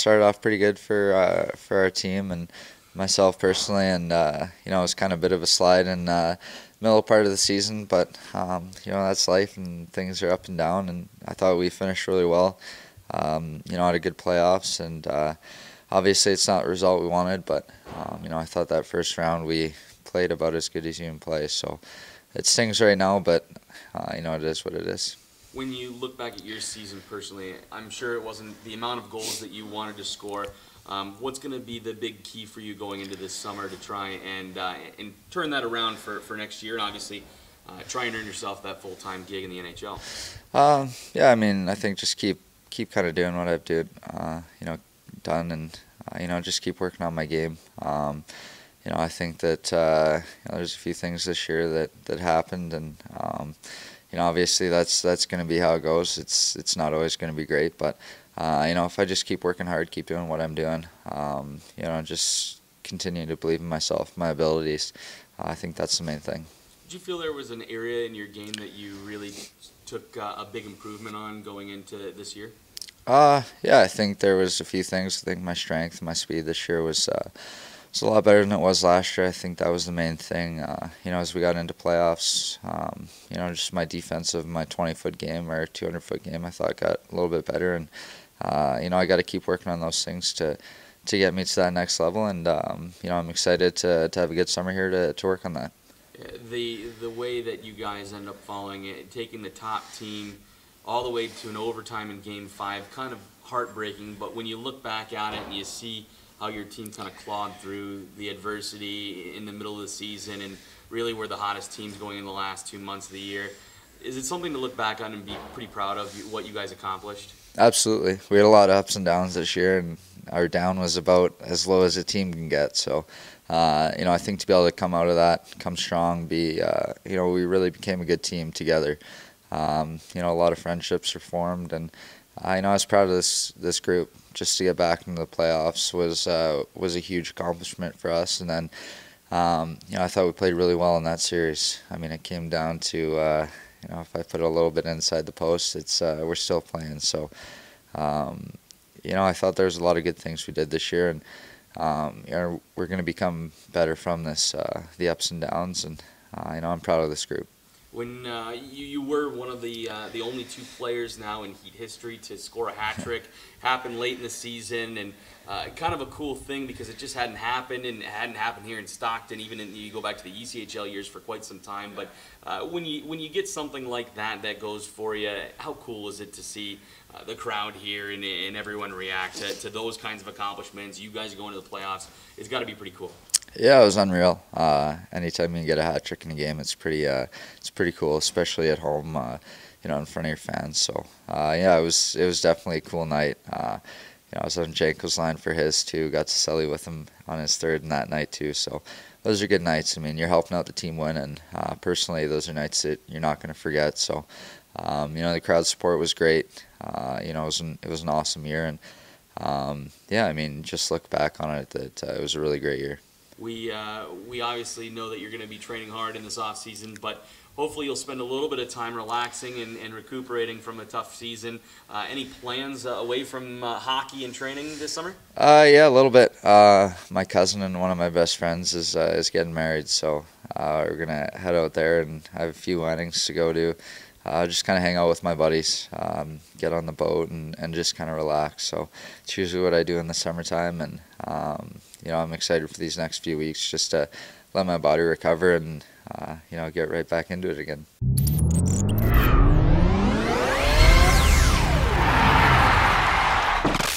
started off pretty good for our team and myself personally, and it was kind of a bit of a slide in middle part of the season, but that's life and things are up and down. And I thought we finished really well. Had a good playoffs, and obviously it's not the result we wanted, but I thought that first round we played about as good as you can play. So it stings right now, but it is what it is. When you look back at your season personally, I'm sure it wasn't the amount of goals that you wanted to score. What's going to be the big key for you going into this summer to try and turn that around for next year, and obviously try and earn yourself that full-time gig in the NHL? I think just keep kind of doing what I've done, and just keep working on my game. I think that there's a few things this year that happened, and obviously that's going to be how it goes. It's not always going to be great, but if I just keep working hard, keep doing what I'm doing, just continue to believe in myself, my abilities, I think that's the main thing. Did you feel there was an area in your game that you really took a big improvement on going into this year? I think there was a few things. I think my strength, my speed this year was a lot better than it was last year. I think that was the main thing. As we got into playoffs, just my defensive, my 20-foot game or 200-foot game, I thought got a little bit better, and I got to keep working on those things to get me to that next level. And I'm excited to have a good summer here to work on that. The way that you guys end up following it, taking the top team all the way to an overtime in Game 5, kind of heartbreaking. But when you look back at it and you see how your team kind of clawed through the adversity in the middle of the season and really were the hottest teams going in the last 2 months of the year, is it something to look back on and be pretty proud of what you guys accomplished? Absolutely. We had a lot of ups and downs this year, and our down was about as low as a team can get. So, I think to be able to come out of that, come strong, we really became a good team together. A lot of friendships were formed, and I was proud of this group. Just to get back into the playoffs was a huge accomplishment for us. And then, I thought we played really well in that series. I mean, it came down to, if I put a little bit inside the post, we're still playing. So, I thought there was a lot of good things we did this year, and we're going to become better from this, the ups and downs. And I'm proud of this group. When you were one of the only two players now in Heat history to score a hat trick, happened late in the season, and kind of a cool thing because it just hadn't happened, and it hadn't happened here in Stockton. Even you go back to the ECHL years for quite some time. But when you get something like that goes for you, how cool is it to see the crowd here and everyone react to those kinds of accomplishments? You guys going to the playoffs, it's got to be pretty cool. Yeah, it was unreal. Anytime you can get a hat trick in a game, it's pretty cool, especially at home, in front of your fans. So, it was definitely a cool night. I was on Janko's line for his too. Got to celly with him on his third that night too. So, those are good nights. I mean, you're helping out the team win, and personally, those are nights that you're not going to forget. So, the crowd support was great. It was an awesome year, and just look back on it that it was a really great year. We obviously know that you're going to be training hard in this off season, but hopefully you'll spend a little bit of time relaxing and recuperating from a tough season. Any plans away from hockey and training this summer? Yeah, a little bit. My cousin and one of my best friends is getting married, so we're gonna head out there, and I have a few weddings to go to. Just kind of hang out with my buddies, get on the boat, and just kind of relax. So it's usually what I do in the summertime, and I'm excited for these next few weeks just to let my body recover and get right back into it again.